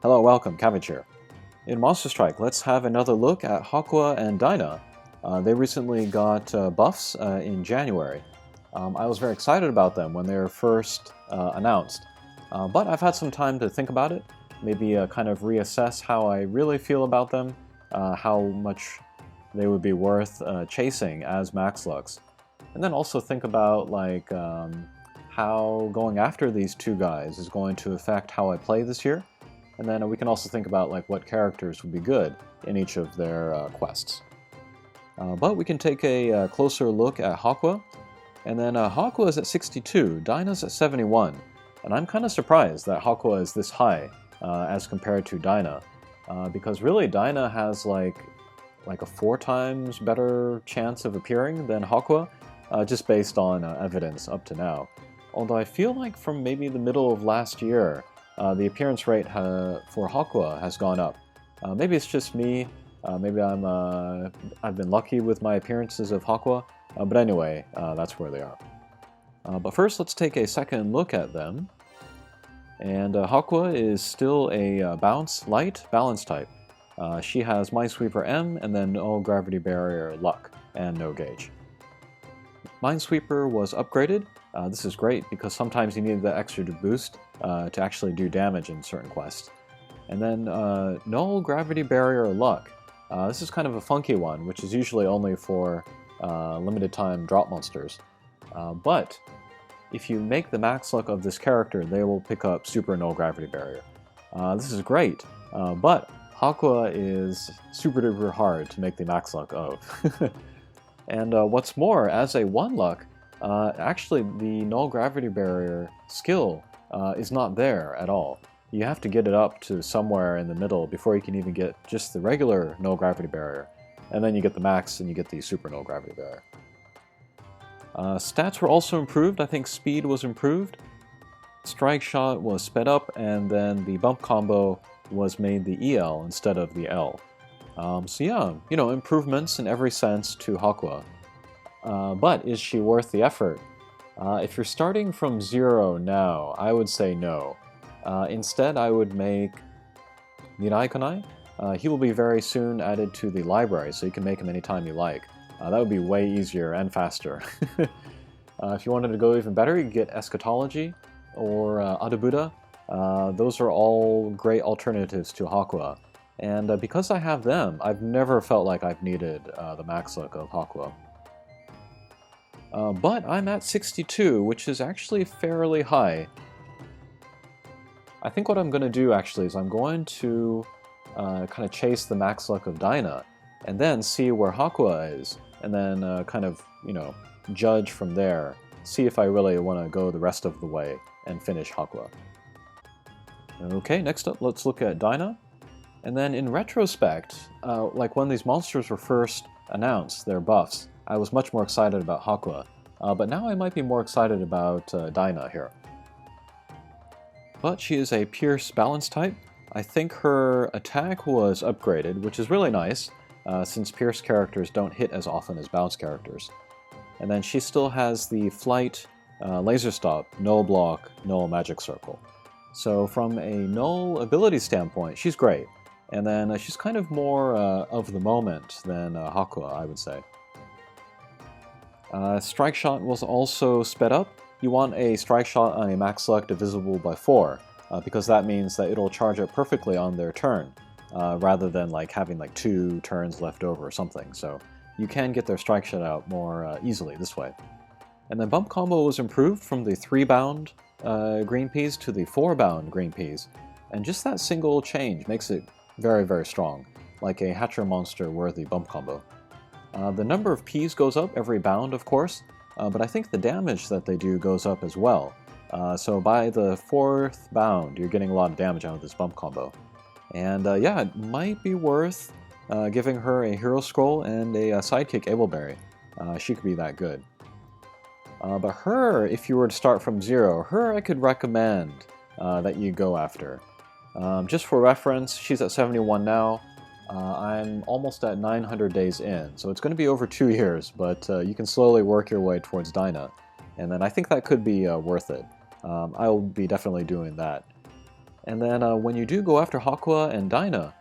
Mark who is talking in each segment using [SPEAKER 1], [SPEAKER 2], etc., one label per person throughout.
[SPEAKER 1] Hello, welcome, Cabbage here. In Monster Strike, let's have another look at Hakua and Dyna. They recently got buffs in January. I was very excited about them when they were first announced, but I've had some time to think about it, maybe kind of reassess how I really feel about them, how much they would be worth chasing as Max Lux, and then also think about like how going after these two guys is going to affect how I play this year. And then we can also think about like what characters would be good in each of their quests. But we can take a closer look at Hakua. And then Hakua is at 62, Dyna's at 71. And I'm kind of surprised that Hakua is this high as compared to Dyna. Because really Dyna has like a 4 times better chance of appearing than Hakua, just based on evidence up to now. Although I feel like from maybe the middle of last year, the appearance rate for Hakua has gone up. Maybe it's just me. Maybe I've been lucky with my appearances of Hakua. But anyway, that's where they are. But first, let's take a second look at them. And Hakua is still a light balance type. She has Minesweeper M and then no gravity barrier luck and no gauge. Minesweeper was upgraded. This is great because sometimes you need the extra boost to actually do damage in certain quests. And then null gravity barrier luck. This is kind of a funky one, which is usually only for limited time drop monsters. But if you make the max luck of this character, they will pick up super null gravity barrier. This is great, but Hakua is super duper hard to make the max luck of. And what's more, as a 1 luck, actually the null gravity barrier skill is not there at all. You have to get it up to somewhere in the middle before you can even get just the regular null gravity barrier. And then you get the max and you get the super null gravity barrier. Stats were also improved. I think speed was improved. Strike shot was sped up, and then the bump combo was made the EL instead of the L. So yeah, improvements in every sense to Hakua. But is she worth the effort? If you're starting from 0 now, I would say no. Instead, I would make Niraikanai. He will be very soon added to the library, so you can make him anytime you like. That would be way easier and faster. If you wanted to go even better, you could get Eschatology or Adabuda. Those are all great alternatives to Hakua. And because I have them, I've never felt like I've needed the max luck of Hakua. But I'm at 62, which is actually fairly high. I think what I'm going to do actually is I'm going to kind of chase the max luck of Dyna, and then see where Hakua is, and then kind of, judge from there, see if I really want to go the rest of the way and finish Hakua. Okay, next up, let's look at Dyna. And then in retrospect, like when these monsters were first announced, their buffs, I was much more excited about Hakua, but now I might be more excited about Dyna here. But she is a Pierce balance type. I think her attack was upgraded, which is really nice, since Pierce characters don't hit as often as bounce characters. And then she still has the Flight, Laser Stop, Null Block, Null Magic Circle. So from a null ability standpoint, she's great. And then she's kind of more of the moment than Hakua, I would say. Strike Shot was also sped up. You want a Strike Shot on a max luck divisible by 4, because that means that it'll charge up perfectly on their turn, rather than like having like 2 turns left over or something. So you can get their Strike Shot out more easily this way. And then Bump Combo was improved from the 3-bound green peas to the 4-bound green peas. And just that single change makes it very, very strong, like a Hatcher monster worthy bump combo. The number of peas goes up every bound, of course, but I think the damage that they do goes up as well. So by the 4th bound, you're getting a lot of damage out of this bump combo. And yeah, it might be worth giving her a Hero Scroll and a Sidekick Ableberry. She could be that good. But her, if you were to start from 0, her I could recommend that you go after. Just for reference, she's at 71 now. I'm almost at 900 days in, so it's going to be over 2 years, but you can slowly work your way towards Dyna, and then I think that could be worth it. I'll be definitely doing that. And then when you do go after Hakua and Dyna,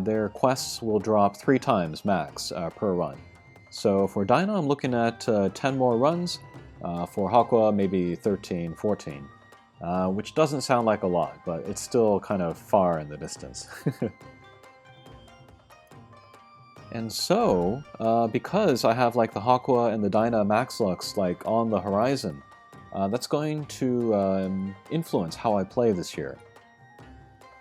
[SPEAKER 1] their quests will drop 3 times max per run. So for Dyna, I'm looking at 10 more runs. For Hakua, maybe 13, 14. Which doesn't sound like a lot, but it's still kind of far in the distance. And so, because I have like the Hakua and the Dyna Max Lux like on the horizon, that's going to influence how I play this year.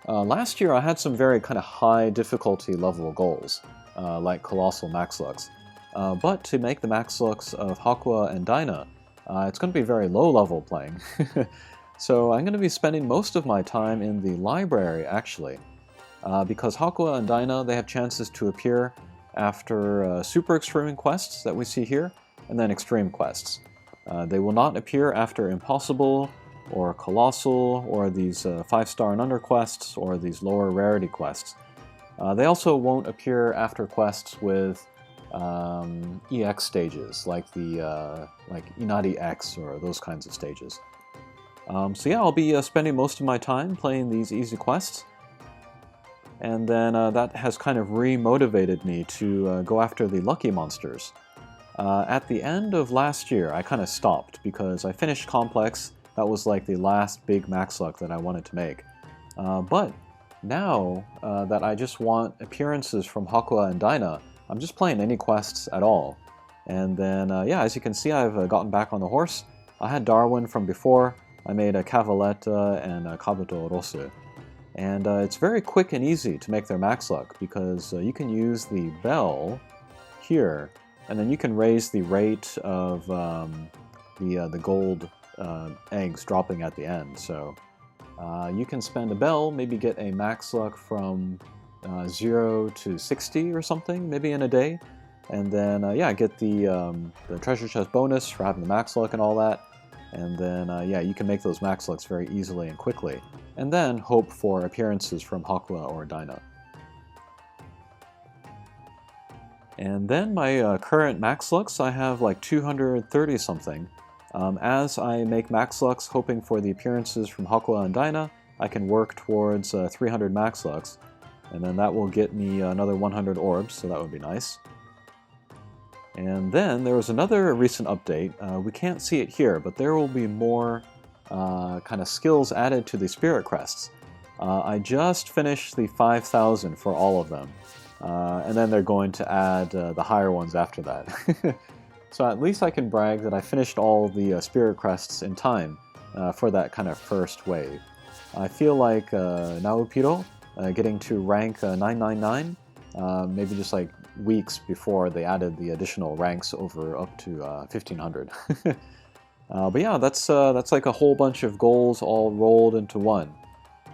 [SPEAKER 1] Last year I had some very kind of high difficulty level goals, like Colossal Max Lux. But to make the Max Lux of Hakua and Dyna, it's going to be very low level playing. So I'm going to be spending most of my time in the library actually. Because Hakua and Dyna, they have chances to appear after Super Extreme quests that we see here, and then Extreme quests. They will not appear after Impossible, or Colossal, or these 5-star and under quests, or these lower rarity quests. They also won't appear after quests with EX stages, like the like Inari X, or those kinds of stages. So yeah, I'll be spending most of my time playing these easy quests. And then that has kind of re-motivated me to go after the lucky monsters. At the end of last year, I kind of stopped because I finished Complex. That was like the last big max luck that I wanted to make. But now that I just want appearances from Hakua and Dyna, I'm just playing any quests at all. And then, yeah, as you can see, I've gotten back on the horse. I had Darwin from before. I made a Cavaletta and a Kabuto Rosu. And it's very quick and easy to make their max luck because you can use the bell here, and then you can raise the rate of the gold eggs dropping at the end. So you can spend a bell, maybe get a max luck from 0 to 60 or something, maybe in a day, and then yeah, get the treasure chest bonus for having the max luck and all that. And then, yeah, you can make those max lucks very easily and quickly. And then hope for appearances from Hakua or Dyna. And then my current max lucks, I have like 230 something. As I make max lucks hoping for the appearances from Hakua and Dyna, I can work towards 300 max lucks. And then that will get me another 100 orbs, so that would be nice. And then there was another recent update. We can't see it here, but there will be more kind of skills added to the Spirit Crests. I just finished the 5,000 for all of them, and then they're going to add the higher ones after that. So at least I can brag that I finished all the Spirit Crests in time for that kind of first wave. I feel like Naopiro getting to rank 999, maybe just like weeks before they added the additional ranks over up to 1500. But yeah, that's like a whole bunch of goals all rolled into one.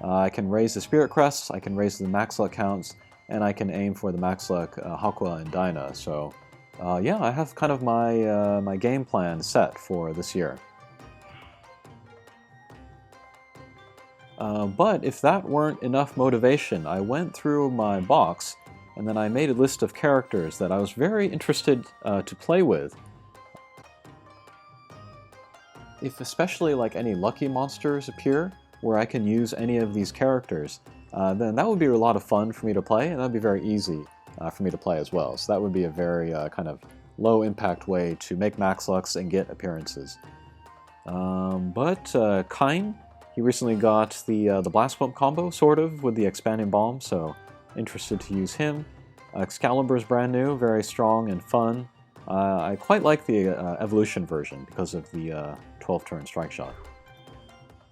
[SPEAKER 1] I can raise the Spirit Crests, I can raise the max luck counts, and I can aim for the max luck Hakua and Dyna. So yeah, I have kind of my, my game plan set for this year. But if that weren't enough motivation, I went through my box and then I made a list of characters that I was very interested to play with. If especially like any lucky monsters appear where I can use any of these characters, then that would be a lot of fun for me to play, and that would be very easy for me to play as well. So that would be a very kind of low impact way to make max lucks and get appearances. But Kine, he recently got the Blast Bump combo, sort of, with the Expanding Bomb, so interested to use him. Excalibur's brand new, very strong and fun. I quite like the evolution version because of the 12-turn strike shot.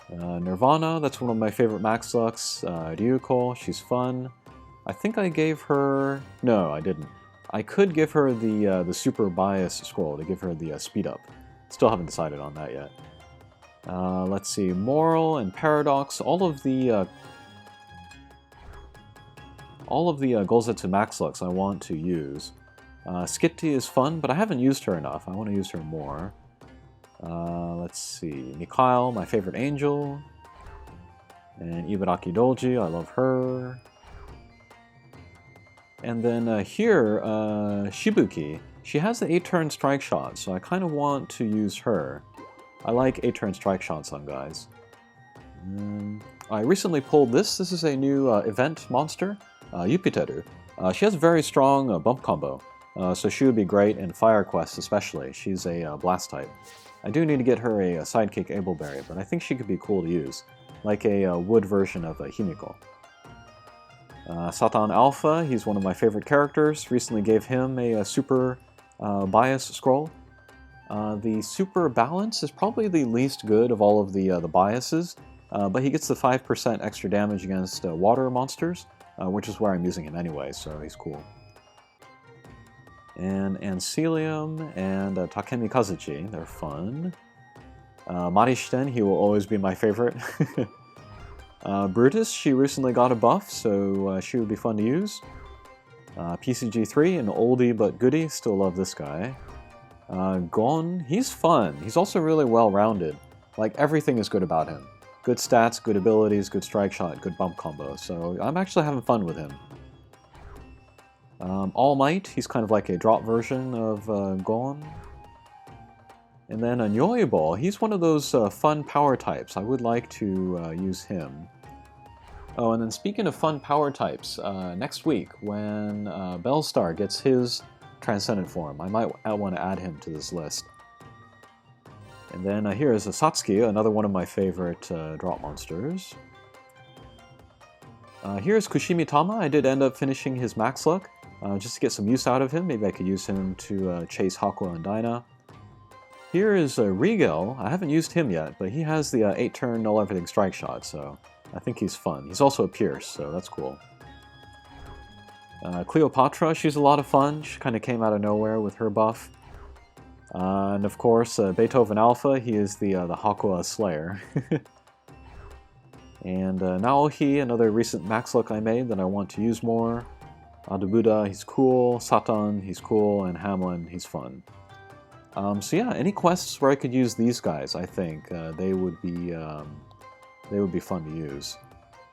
[SPEAKER 1] Nirvana, that's one of my favorite max lucks. Ryuko, she's fun. I think I gave her... No, I didn't. I could give her the super bias scroll to give her the speed up. Still haven't decided on that yet. Let's see, Moral and Paradox, all of the Golzetsu Max Lux I want to use. Skitty is fun, but I haven't used her enough. I want to use her more. Let's see, Mikhail, my favorite angel. And Ibaraki Dolji, I love her. And then here, Shibuki, she has the 8-turn strike shot, so I kind of want to use her. I like 8-turn strike shots on guys. I recently pulled this. This is a new event monster, Yupiteru. She has a very strong bump combo, so she would be great in Fire Quest especially. She's a Blast type. I do need to get her a sidekick Ableberry, but I think she could be cool to use, like a wood version of Himiko. Satan Alpha, he's one of my favorite characters. Recently gave him a super bias scroll. The super balance is probably the least good of all of the biases, but he gets the 5% extra damage against water monsters, which is where I'm using him anyway, so he's cool. And Ancelium and Takemi Kazuchi, they're fun. Marishten, he will always be my favorite. Brutus, she recently got a buff, so she would be fun to use. PCG3, an oldie but goodie, still love this guy. Gon, he's fun. He's also really well-rounded. Like, everything is good about him. Good stats, good abilities, good strike shot, good bump combo, so I'm actually having fun with him. All Might, he's kind of like a drop version of Gon. And then Nyoibol, he's one of those fun power types. I would like to use him. Oh, and then speaking of fun power types, next week when Bellstar gets his Transcendent form, I might want to add him to this list. And then here is a Satsuki, another one of my favorite drop monsters. Here's Kushimitama. I did end up finishing his max luck, just to get some use out of him. Maybe I could use him to chase Hakua and Dyna. Here is Rigel. I haven't used him yet, but he has the 8-turn null everything strike shot, so I think he's fun. He's also a Pierce, so that's cool. Cleopatra, she's a lot of fun. She kind of came out of nowhere with her buff. And of course, Beethoven Alpha, he is the Hakua Slayer. And Naohi, another recent max luck I made that I want to use more. Adabuda, he's cool. Satan, he's cool. And Hamlin, he's fun. So yeah, any quests where I could use these guys, I think they would be fun to use.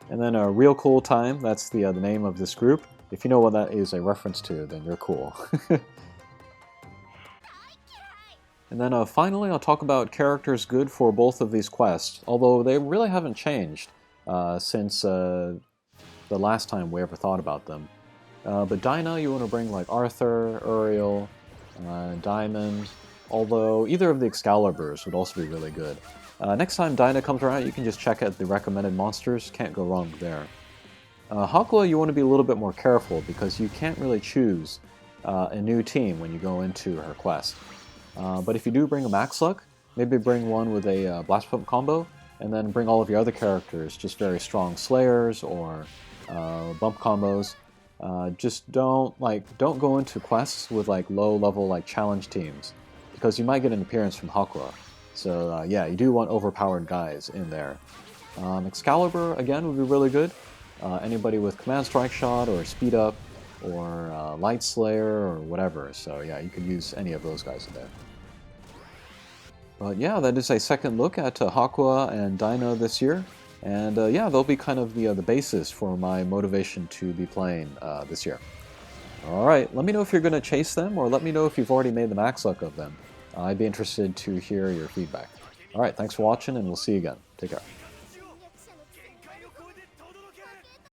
[SPEAKER 1] And then Real Cool Time, that's the name of this group. If you know what that is a reference to, then you're cool. And then finally, I'll talk about characters good for both of these quests, although they really haven't changed since the last time we ever thought about them. But Dyna, you want to bring like Arthur, Uriel, Diamond, although either of the Excaliburs would also be really good. Next time Dyna comes around, you can just check out the recommended monsters, can't go wrong there. Hakua, you want to be a little bit more careful because you can't really choose a new team when you go into her quest. But if you do bring a max luck, maybe bring one with a blast pump combo, and then bring all of your other characters, just very strong slayers or bump combos. Just don't go into quests with like low level like challenge teams, because you might get an appearance from Hakua. So yeah, you do want overpowered guys in there. Excalibur again would be really good. Anybody with command strike shot or speed up or light slayer or whatever. So yeah, you could use any of those guys in there. But yeah, that is a second look at Hakua and Dyna this year. And yeah, they'll be kind of the basis for my motivation to be playing this year. Alright, let me know if you're going to chase them, or let me know if you've already made the max luck of them. I'd be interested to hear your feedback. Alright, thanks for watching, and we'll see you again. Take care.